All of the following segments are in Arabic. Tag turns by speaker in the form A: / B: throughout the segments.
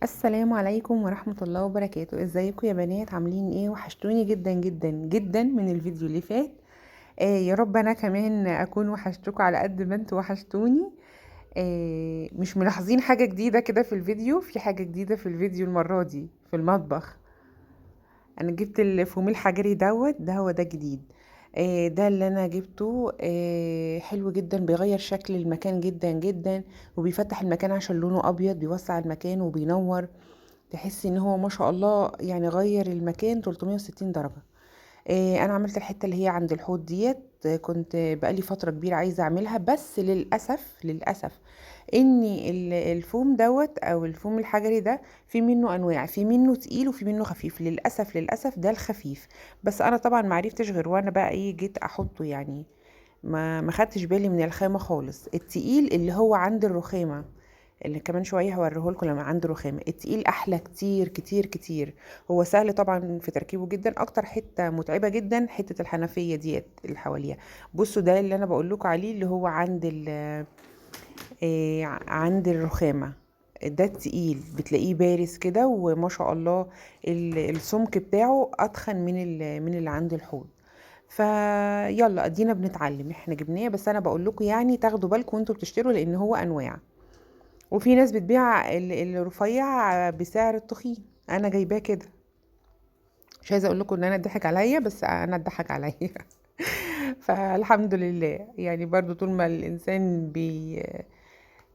A: السلام عليكم ورحمة الله وبركاته. ازيكم يا بنات؟ عاملين ايه؟ وحشتوني جدا جدا جدا من الفيديو اللي فات. يا رب انا كمان اكون وحشتكم على قد ما انتوا وحشتوني. مش ملاحظين حاجة جديدة كده في الفيديو؟ في حاجة جديدة في الفيديو المرة دي في المطبخ. انا جبت الفوم الحجري ده هو ده جديد. ده اللي انا جبته. حلو جدا، بيغير شكل المكان جدا جدا، وبيفتح المكان عشان لونه ابيض، بيوسع المكان وبينور. تحسي ان هو ما شاء الله، يعني غير المكان 360 درجة. انا عملت الحتة اللي هي عند الحوض ديت. كنت بقالي فترة كبيرة عايزة اعملها، بس للأسف ان الفوم دوت او الفوم الحجري ده في منه انواع، في منه تقيل وفي منه خفيف. للأسف ده الخفيف. بس انا طبعا معرفتش غير وانا بقى ايه جيت احطه يعني. ما خدتش بالي من الخامة خالص. التقيل اللي هو عند الرخامة، اللي كمان شويه هوريهولكم لما عنده رخامه. التقيل احلى كتير كتير كتير. هو سهل طبعا في تركيبه جدا. اكتر حته متعبه جدا حته الحنفيه ديت اللي حواليها. بصوا ده اللي انا بقول لكم عليه، اللي هو عند عند الرخامه. ده التقيل بتلاقيه بارز كده، وما شاء الله السمك بتاعه اتخن من اللي عند الحوض. فيلا ادينا بنتعلم، احنا جبناه. بس انا بقول لكم يعني تاخدوا بالكم وانتوا بتشتروا، لان هو انواع. وفي ناس بتبيع الرفيع بسعر التخين. انا جايباه كده. مش عايزه اقول لكم ان انا اتضحك عليا، بس انا اتضحك عليا. فالحمد لله يعني، برضو طول ما الانسان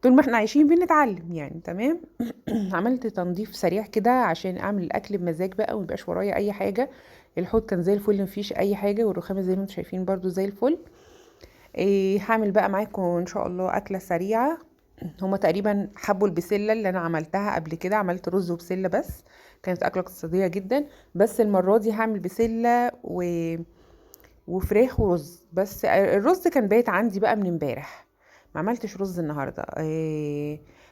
A: طول ما احنا عايشين بنتعلم يعني. تمام. عملت تنظيف سريع كده عشان اعمل الاكل بمزاج بقى، وميبقاش ورايا اي حاجه. الحوض كان زي الفل، مفيش اي حاجه، والرخامه زي ما انتم شايفين برضو زي الفل. هعمل بقى معاكم ان شاء الله اكله سريعه. هما تقريبا حبوا البسله اللي انا عملتها قبل كده، عملت رز وبسله بس. كانت اكله اقتصاديه جدا. بس المره دي هعمل بسله وفراخ ورز. بس الرز كان بايت عندي بقى من امبارح. ما عملتش رز النهارده.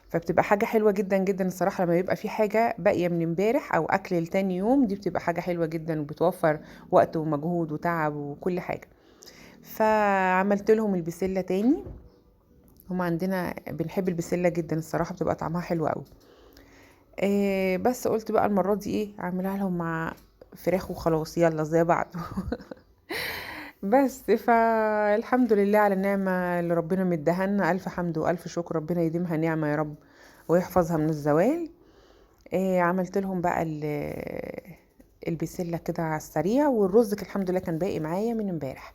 A: فبتبقى حاجه حلوه جدا جدا الصراحه، لما يبقى في حاجه باقيه من امبارح او اكل لتاني يوم، دي بتبقى حاجه حلوه جدا، وبتوفر وقت ومجهود وتعب وكل حاجه. فعملت لهم البسله تاني. هما عندنا بنحب البسله جدا الصراحه، بتبقى طعمها حلو قوي. بس قلت بقى المره دي ايه اعملها لهم مع فراخ وخلاص، يلا زي بعض. بس فالحمد لله على النعمه اللي ربنا مديهالنا. الف حمد والف شكر، ربنا يديمها نعمه يا رب، ويحفظها من الزوال. عملت لهم بقى البسله كده على السريع، والرز الحمد لله كان باقي معايا من امبارح.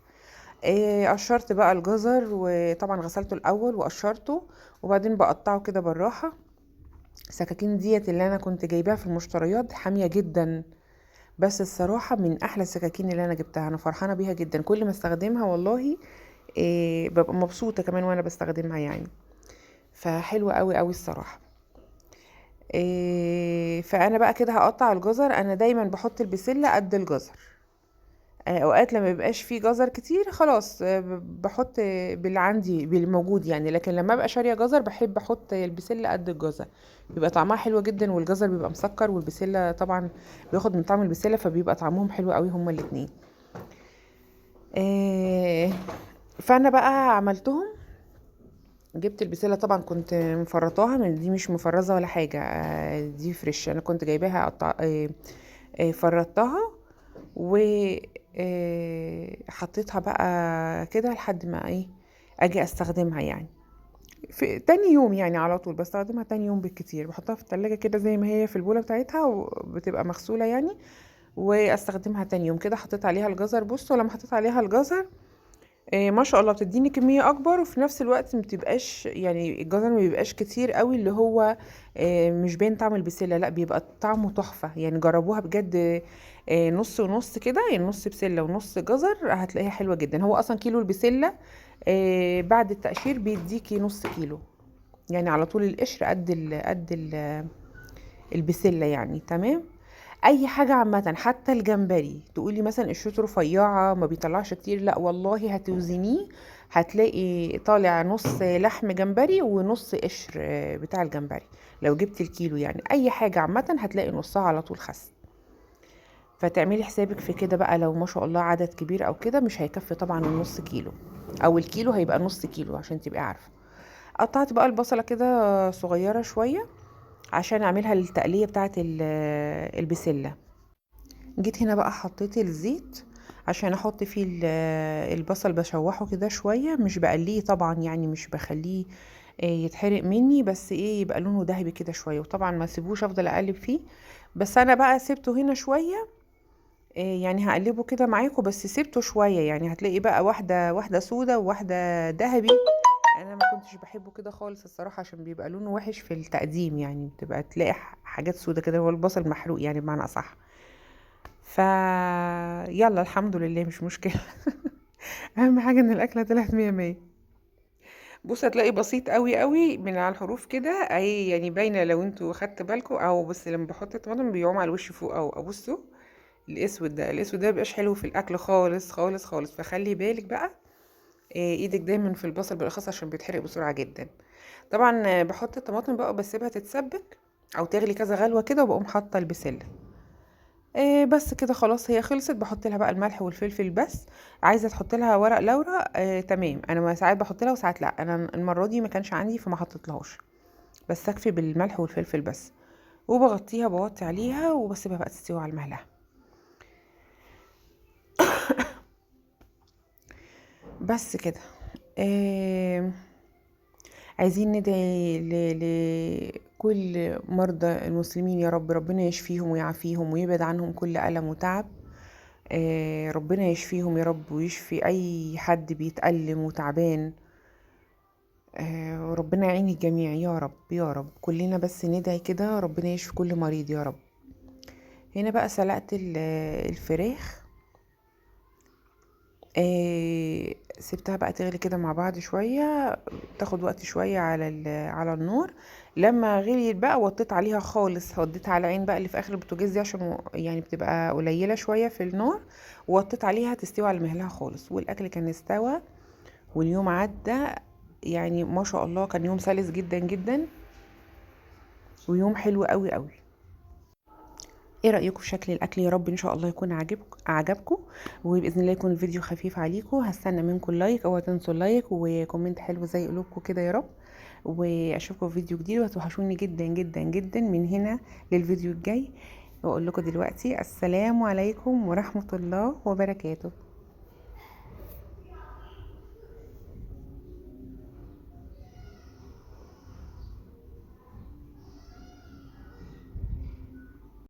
A: قشرت بقى الجزر، وطبعا غسلته الاول وقشرته، وبعدين بقطعه كده بالراحه. السكاكين ديت اللي انا كنت جايباها في المشتريات حاميه جدا، بس الصراحه من احلى السكاكين اللي انا جبتها. انا فرحانه بيها جدا، كل ما استخدمها والله ببقى مبسوطه كمان وانا بستخدمها يعني. فحلوه قوي قوي الصراحه. فانا بقى كده هقطع الجزر. انا دايما بحط البسله قد الجزر. اوقات لما بيبقاش فيه جزر كتير خلاص بحط باللي عندي بالموجود يعني. لكن لما ابقى شاريه جزر بحب احط البسله قد الجزر، بيبقى طعمها حلو جدا، والجزر بيبقى مسكر، والبسله طبعا بياخد من طعم البسله، فبيبقى طعمهم حلو قوي هما الاتنين. آه، فانا بقى عملتهم. جبت البسله طبعا كنت مفرطاها، من دي مش مفرزه ولا حاجه. دي فريش، انا كنت جايباها قطع فرطتها، و حطيتها بقى كده لحد ما ايه اجي استخدمها يعني. في تاني يوم يعني على طول بستخدمها، تاني يوم بالكتير بحطها في التلاجة كده زي ما هي في البولة بتاعتها، وبتبقى مغسولة يعني. واستخدمها تاني يوم كده. حطيت عليها الجزر. بصوا لما حطيت عليها الجزر ما شاء الله بتديني كمية اكبر، وفي نفس الوقت ما بتبقاش يعني الجزر ما بيبقاش كتير قوي، اللي هو مش باين طعم البسلة، لا بيبقى طعمه تحفة يعني. جربوها بجد. نص ونص كده يعني، نص بسلة ونص جزر، هتلاقيها حلوة جدا. هو اصلا كيلو البسلة بعد التقشير بيديكي نص كيلو يعني، على طول القشر قد البسلة يعني. تمام. اي حاجة عامة، حتى الجمبري تقولي مثلا قشرته رفيعة ما بيطلعش كتير، لا والله هتوزنيه هتلاقي طالع نص لحم جمبري ونص قشر بتاع الجمبري. لو جبت الكيلو يعني، اي حاجة عامة هتلاقي نصها على طول خس. فتعملي حسابك في كده بقى، لو ما شاء الله عدد كبير او كده مش هيكفي طبعا النص كيلو، او الكيلو هيبقى نص كيلو عشان تبقي عارفة. قطعت بقى البصلة كده صغيرة شوية، عشان اعملها التقليه بتاعه البسله. جيت هنا بقى حطيت الزيت عشان احط فيه البصل، بشوحه كده شويه، مش بقليه طبعا، يعني مش بخليه يتحرق مني، بس ايه يبقى لونه ذهبي كده شويه. وطبعا ما سيبوش افضل اقلب فيه، بس انا بقى سيبته هنا شويه. يعني هقلبه كده معاكم، بس سيبته شويه، يعني هتلاقي بقى واحده سودا وواحده ذهبي. انا ما كنتش بحبه كده خالص الصراحه، عشان بيبقى لونه وحش في التقديم، يعني بتبقى تلاقي حاجات سودا كده، هو البصل محروق يعني بمعنى اصح. ف يلا الحمد لله مش مشكله. اهم حاجه ان الاكله طلعت مية مية. بص هتلاقي بسيط قوي قوي من على الحروف كده اهي، يعني باينه لو انتوا خدت بالكم، او بس لما بحط الطماطم بيقوم على الوش فوق، او ابصوا الاسود ده مبيبقاش حلو في الاكل خالص خالص خالص، فخلي بالك بقى. ايدك دايما في البصل بالاخص عشان بيتحرق بسرعه جدا. طبعا بحط الطماطم بقى وبسيبها تتسبك او تغلي كذا غلوه كده، وبقوم حاطه البسله. بس كده خلاص هي خلصت. بحط لها بقى الملح والفلفل بس. عايزه تحط لها ورق لورا تمام، انا ساعات بحط لها وساعات لا، انا المره دي ما كانش عندي فما حطيت لهاش، بس اكفي بالملح والفلفل بس. وبغطيها بوطي عليها وبسيبها بقى تستوي على المهلها. بس كده. آه عايزين ندعي لكل مرضى المسلمين يا رب، ربنا يشفيهم ويعافيهم ويبعد عنهم كل ألم وتعب. ربنا يشفيهم يا رب، ويشفي أي حد بيتألم وتعبان. وربنا يعين الجميع يا رب يا رب، كلنا بس ندعي كده ربنا يشفي كل مريض يا رب. هنا بقى سلقت الفراخ. سبتها بقى تغلي كده مع بعض شوية، تاخد وقت شوية على النار. لما غليت بقى وطيت عليها خالص، وديت على العين بقى اللي في اخر البوتاجاز دي، عشان يعني بتبقى قليلة شوية في النار، ووطيت عليها تستوي على مهلها خالص. والاكل كان استوى واليوم عدى، يعني ما شاء الله كان يوم سلس جدا جدا، ويوم حلو قوي قوي. ايه رأيكم في شكل الاكل؟ يا رب ان شاء الله يكون عجبكم، وباذن الله يكون الفيديو خفيف عليكم. هستنى منكم لايك، اوعوا تنسوا اللايك وكومنت حلو زي قلوبكم كده يا رب. واشوفكم في فيديو جديد، وهتوحشوني جدا جدا جدا من هنا للفيديو الجاي. واقول لكم دلوقتي السلام عليكم ورحمة الله وبركاته.